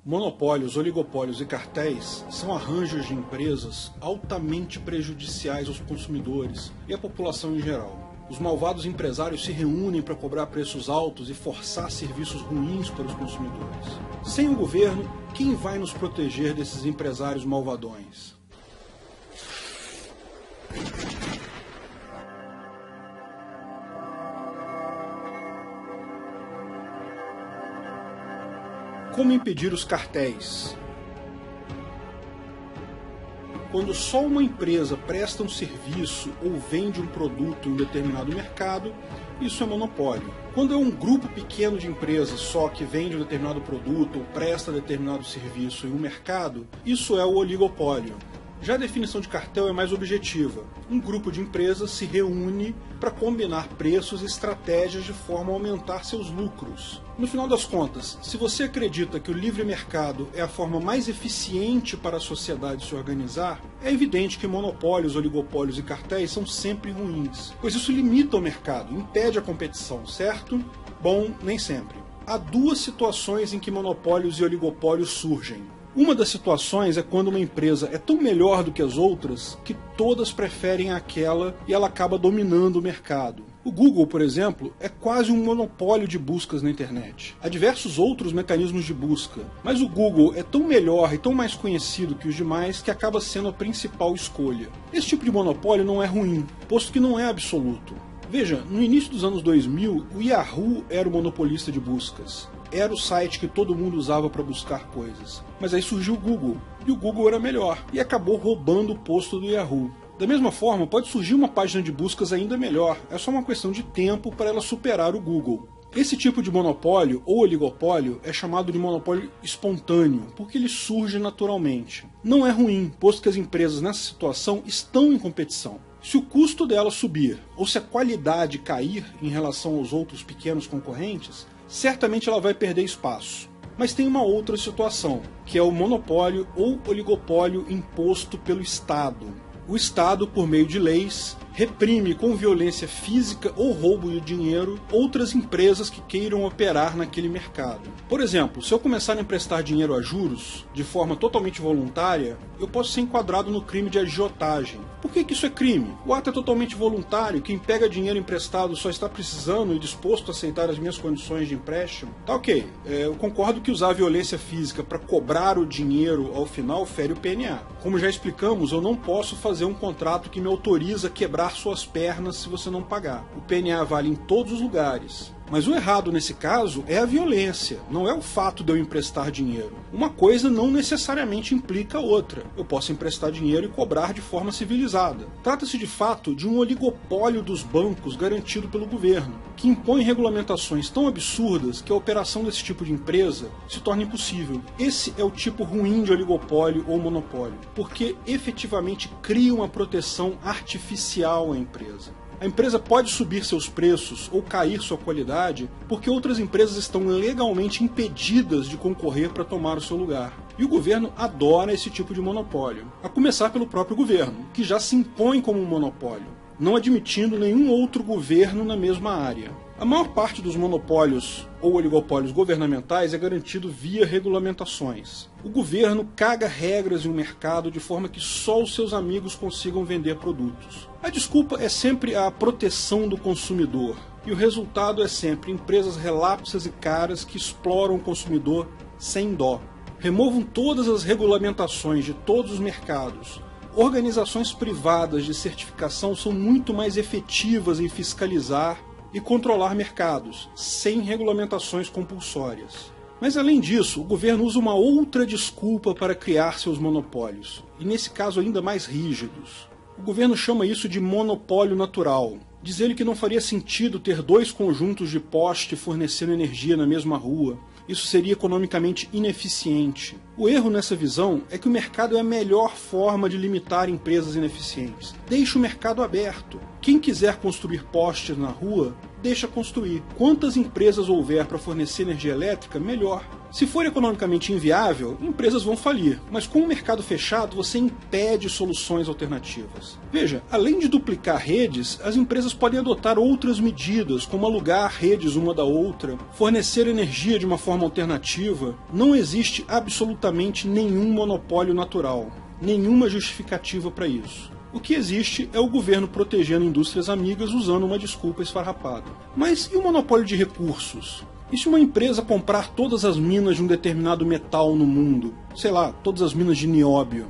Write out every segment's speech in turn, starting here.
Monopólios, oligopólios e cartéis são arranjos de empresas altamente prejudiciais aos consumidores e à população em geral. Os malvados empresários se reúnem para cobrar preços altos e forçar serviços ruins para os consumidores. Sem o governo, quem vai nos proteger desses empresários malvadões? Como impedir os cartéis? Quando só uma empresa presta um serviço ou vende um produto em um determinado mercado, isso é monopólio. Quando é um grupo pequeno de empresas só que vende um determinado produto ou presta determinado serviço em um mercado, isso é o oligopólio. Já a definição de cartel é mais objetiva. Um grupo de empresas se reúne para combinar preços e estratégias de forma a aumentar seus lucros. No final das contas, se você acredita que o livre mercado é a forma mais eficiente para a sociedade se organizar, é evidente que monopólios, oligopólios e cartéis são sempre ruins, pois isso limita o mercado, impede a competição, certo? Bom, nem sempre. Há duas situações em que monopólios e oligopólios surgem. Uma das situações é quando uma empresa é tão melhor do que as outras que todas preferem aquela e ela acaba dominando o mercado. O Google, por exemplo, é quase um monopólio de buscas na internet. Há diversos outros mecanismos de busca, mas o Google é tão melhor e tão mais conhecido que os demais que acaba sendo a principal escolha. Esse tipo de monopólio não é ruim, posto que não é absoluto. Veja, no início dos anos 2000, o Yahoo era o monopolista de buscas. Era o site que todo mundo usava para buscar coisas. Mas aí surgiu o Google, e o Google era melhor, e acabou roubando o posto do Yahoo. Da mesma forma, pode surgir uma página de buscas ainda melhor, é só uma questão de tempo para ela superar o Google. Esse tipo de monopólio, ou oligopólio, é chamado de monopólio espontâneo, porque ele surge naturalmente. Não é ruim, posto que as empresas nessa situação estão em competição. Se o custo dela subir, ou se a qualidade cair em relação aos outros pequenos concorrentes, certamente ela vai perder espaço. Mas tem uma outra situação, que é o monopólio ou oligopólio imposto pelo Estado. O Estado, por meio de leis, reprime com violência física ou roubo de dinheiro outras empresas que queiram operar naquele mercado. Por exemplo, se eu começar a emprestar dinheiro a juros, de forma totalmente voluntária, eu posso ser enquadrado no crime de agiotagem. Por que isso é crime? O ato é totalmente voluntário, quem pega dinheiro emprestado só está precisando e disposto a aceitar as minhas condições de empréstimo. Tá ok, eu concordo que usar a violência física para cobrar o dinheiro ao final fere o PNA. Como já explicamos, eu não posso fazer um contrato que me autoriza a quebrar suas pernas se você não pagar. O PNA vale em todos os lugares. Mas o errado nesse caso é a violência, não é o fato de eu emprestar dinheiro. Uma coisa não necessariamente implica a outra. Eu posso emprestar dinheiro e cobrar de forma civilizada. Trata-se de fato de um oligopólio dos bancos garantido pelo governo, que impõe regulamentações tão absurdas que a operação desse tipo de empresa se torna impossível. Esse é o tipo ruim de oligopólio ou monopólio, porque efetivamente cria uma proteção artificial à empresa. A empresa pode subir seus preços ou cair sua qualidade porque outras empresas estão legalmente impedidas de concorrer para tomar o seu lugar. E o governo adora esse tipo de monopólio, a começar pelo próprio governo, que já se impõe como um monopólio, não admitindo nenhum outro governo na mesma área. A maior parte dos monopólios ou oligopólios governamentais é garantido via regulamentações. O governo caga regras em um mercado de forma que só os seus amigos consigam vender produtos. A desculpa é sempre a proteção do consumidor, e o resultado é sempre empresas relapsas e caras que exploram o consumidor sem dó. Removam todas as regulamentações de todos os mercados. Organizações privadas de certificação são muito mais efetivas em fiscalizar e controlar mercados, sem regulamentações compulsórias. Mas além disso, o governo usa uma outra desculpa para criar seus monopólios, e nesse caso ainda mais rígidos. O governo chama isso de monopólio natural. Diz ele que não faria sentido ter dois conjuntos de poste fornecendo energia na mesma rua. Isso seria economicamente ineficiente. O erro nessa visão é que o mercado é a melhor forma de limitar empresas ineficientes. Deixe o mercado aberto. Quem quiser construir postes na rua, deixa construir. Quantas empresas houver para fornecer energia elétrica, melhor. Se for economicamente inviável, empresas vão falir, mas com o mercado fechado você impede soluções alternativas. Veja, além de duplicar redes, as empresas podem adotar outras medidas, como alugar redes uma da outra, fornecer energia de uma forma alternativa. Não existe absolutamente nenhum monopólio natural, nenhuma justificativa para isso. O que existe é o governo protegendo indústrias amigas usando uma desculpa esfarrapada. Mas e o monopólio de recursos? E se uma empresa comprar todas as minas de um determinado metal no mundo? Sei lá, todas as minas de nióbio.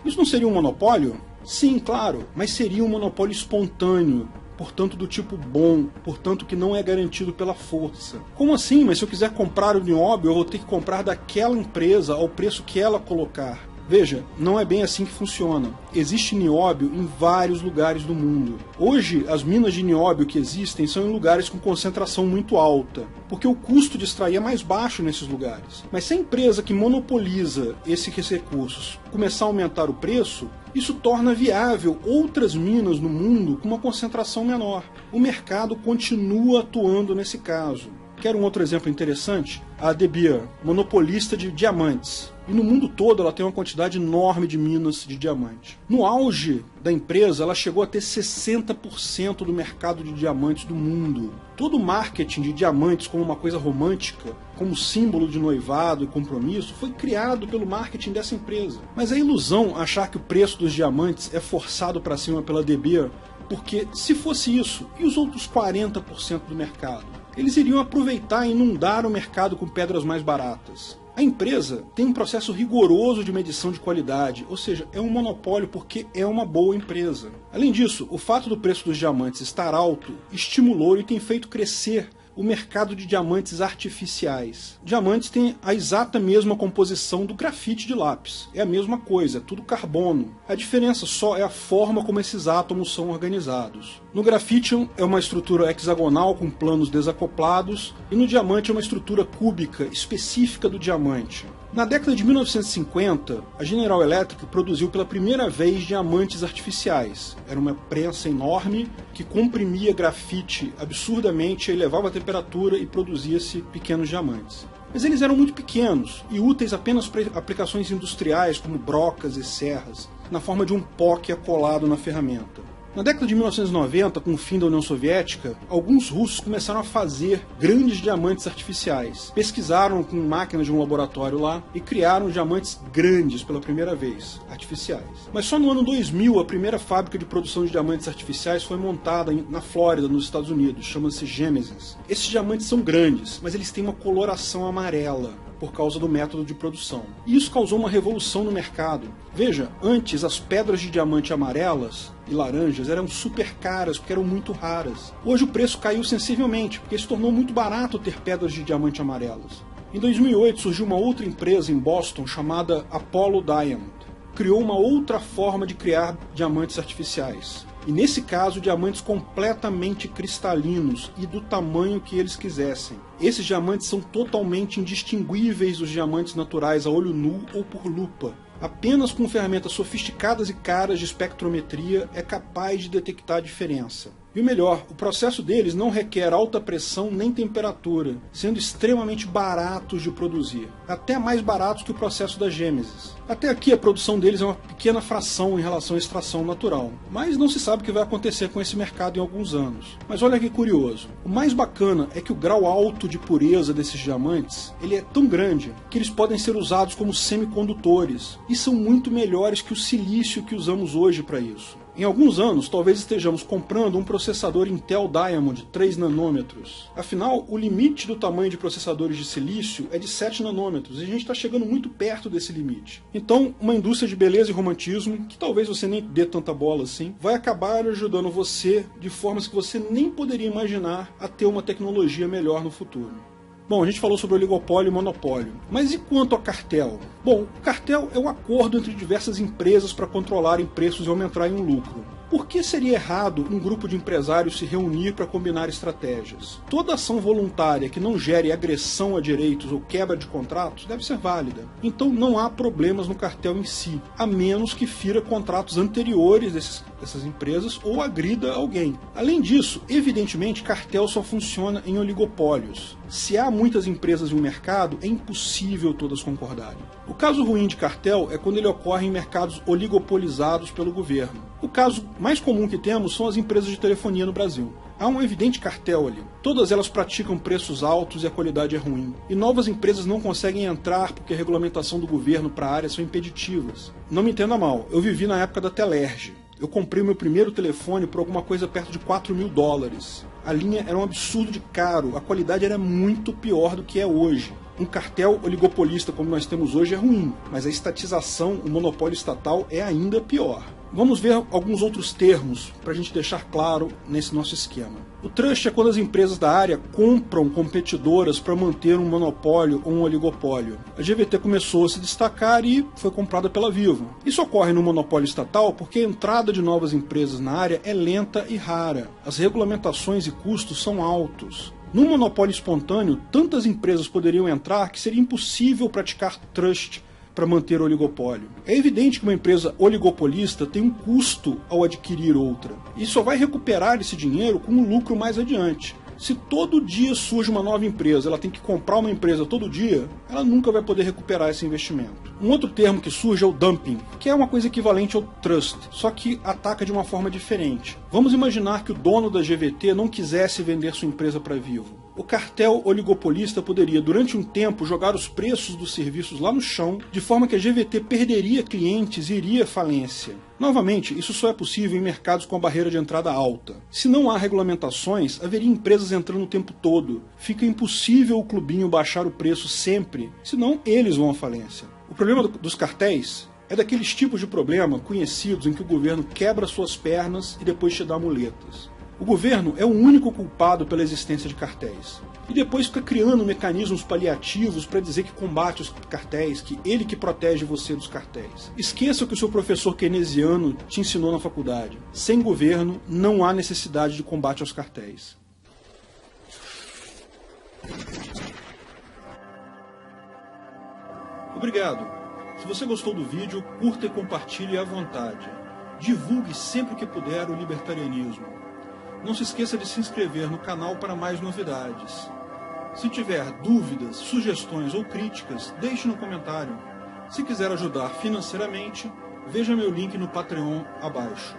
Isso não seria um monopólio? Sim, claro, mas seria um monopólio espontâneo, portanto do tipo bom, portanto que não é garantido pela força. Como assim? Mas se eu quiser comprar o nióbio, eu vou ter que comprar daquela empresa ao preço que ela colocar. Veja, não é bem assim que funciona. Existe nióbio em vários lugares do mundo. Hoje, as minas de nióbio que existem são em lugares com concentração muito alta, porque o custo de extrair é mais baixo nesses lugares. Mas se a empresa que monopoliza esses recursos começar a aumentar o preço, isso torna viável outras minas no mundo com uma concentração menor. O mercado continua atuando nesse caso. Quer um outro exemplo interessante? A De Beer, monopolista de diamantes. E no mundo todo ela tem uma quantidade enorme de minas de diamante. No auge da empresa, ela chegou a ter 60% do mercado de diamantes do mundo. Todo o marketing de diamantes como uma coisa romântica, como símbolo de noivado e compromisso, foi criado pelo marketing dessa empresa. Mas é ilusão achar que o preço dos diamantes é forçado para cima pela De Beer, porque se fosse isso, e os outros 40% do mercado? Eles iriam aproveitar e inundar o mercado com pedras mais baratas. A empresa tem um processo rigoroso de medição de qualidade, ou seja, é um monopólio porque é uma boa empresa. Além disso, o fato do preço dos diamantes estar alto estimulou e tem feito crescer o mercado de diamantes artificiais. Diamantes têm a exata mesma composição do grafite de lápis. É a mesma coisa, é tudo carbono. A diferença só é a forma como esses átomos são organizados. No grafite é uma estrutura hexagonal com planos desacoplados, e no diamante é uma estrutura cúbica específica do diamante. Na década de 1950, a General Electric produziu pela primeira vez diamantes artificiais. Era uma prensa enorme que comprimia grafite absurdamente, elevava a temperatura e produzia-se pequenos diamantes. Mas eles eram muito pequenos e úteis apenas para aplicações industriais como brocas e serras, na forma de um pó que é colado na ferramenta. Na década de 1990, com o fim da União Soviética, alguns russos começaram a fazer grandes diamantes artificiais. Pesquisaram com máquinas de um laboratório lá e criaram diamantes grandes pela primeira vez, artificiais. Mas só no ano 2000, a primeira fábrica de produção de diamantes artificiais foi montada na Flórida, nos Estados Unidos, chama-se Genesis. Esses diamantes são grandes, mas eles têm uma coloração amarela por causa do método de produção. E isso causou uma revolução no mercado. Veja, antes as pedras de diamante amarelas e laranjas eram super caras porque eram muito raras. Hoje o preço caiu sensivelmente porque se tornou muito barato ter pedras de diamante amarelas. Em 2008 surgiu uma outra empresa em Boston chamada Apollo Diamond. Criou uma outra forma de criar diamantes artificiais. E nesse caso, diamantes completamente cristalinos e do tamanho que eles quisessem. Esses diamantes são totalmente indistinguíveis dos diamantes naturais a olho nu ou por lupa. Apenas com ferramentas sofisticadas e caras de espectrometria é capaz de detectar a diferença. E o melhor, o processo deles não requer alta pressão nem temperatura, sendo extremamente baratos de produzir, até mais baratos que o processo da Gêmesis. Até aqui a produção deles é uma pequena fração em relação à extração natural, mas não se sabe o que vai acontecer com esse mercado em alguns anos. Mas olha que curioso, o mais bacana é que o grau alto de pureza desses diamantes, ele é tão grande que eles podem ser usados como semicondutores, e são muito melhores que o silício que usamos hoje para isso. Em alguns anos, talvez estejamos comprando um processador Intel Diamond 3 nanômetros. Afinal, o limite do tamanho de processadores de silício é de 7 nanômetros, e a gente está chegando muito perto desse limite. Então, uma indústria de beleza e romantismo, que talvez você nem dê tanta bola assim, vai acabar ajudando você de formas que você nem poderia imaginar a ter uma tecnologia melhor no futuro. Bom, a gente falou sobre oligopólio e monopólio. Mas e quanto ao cartel? Bom, o cartel é um acordo entre diversas empresas para controlarem preços e aumentarem o lucro. Por que seria errado um grupo de empresários se reunir para combinar estratégias? Toda ação voluntária que não gere agressão a direitos ou quebra de contratos deve ser válida. Então não há problemas no cartel em si, a menos que fira contratos anteriores dessas empresas ou agrida alguém. Além disso, evidentemente, cartel só funciona em oligopólios. Se há muitas empresas em um mercado, é impossível todas concordarem. O caso ruim de cartel é quando ele ocorre em mercados oligopolizados pelo governo. O caso mais comum que temos são as empresas de telefonia no Brasil. Há um evidente cartel ali. Todas elas praticam preços altos e a qualidade é ruim. E novas empresas não conseguem entrar porque a regulamentação do governo para a área são impeditivas. Não me entenda mal, eu vivi na época da Telerge. Eu comprei o meu primeiro telefone por alguma coisa perto de $4.000. A linha era um absurdo de caro, a qualidade era muito pior do que é hoje. Um cartel oligopolista como nós temos hoje é ruim, mas a estatização, o monopólio estatal é ainda pior. Vamos ver alguns outros termos para a gente deixar claro nesse nosso esquema. O trust é quando as empresas da área compram competidoras para manter um monopólio ou um oligopólio. A GVT começou a se destacar e foi comprada pela Vivo. Isso ocorre no monopólio estatal porque a entrada de novas empresas na área é lenta e rara. As regulamentações e custos são altos. Num monopólio espontâneo, tantas empresas poderiam entrar que seria impossível praticar trust para manter o oligopólio. É evidente que uma empresa oligopolista tem um custo ao adquirir outra, e só vai recuperar esse dinheiro com um lucro mais adiante. Se todo dia surge uma nova empresa, ela tem que comprar uma empresa todo dia, ela nunca vai poder recuperar esse investimento. Um outro termo que surge é o dumping, que é uma coisa equivalente ao trust, só que ataca de uma forma diferente. Vamos imaginar que o dono da GVT não quisesse vender sua empresa para Vivo. O cartel oligopolista poderia, durante um tempo, jogar os preços dos serviços lá no chão, de forma que a GVT perderia clientes e iria à falência. Novamente, isso só é possível em mercados com a barreira de entrada alta. Se não há regulamentações, haveria empresas entrando o tempo todo. Fica impossível o clubinho baixar o preço sempre, senão eles vão à falência. O problema dos cartéis é daqueles tipos de problema conhecidos em que o governo quebra suas pernas e depois te dá muletas. O governo é o único culpado pela existência de cartéis. E depois fica criando mecanismos paliativos para dizer que combate os cartéis, que ele que protege você dos cartéis. Esqueça o que o seu professor keynesiano te ensinou na faculdade. Sem governo, não há necessidade de combate aos cartéis. Obrigado. Se você gostou do vídeo, curta e compartilhe à vontade. Divulgue sempre que puder o libertarianismo. Não se esqueça de se inscrever no canal para mais novidades. Se tiver dúvidas, sugestões ou críticas, deixe no comentário. Se quiser ajudar financeiramente, veja meu link no Patreon abaixo.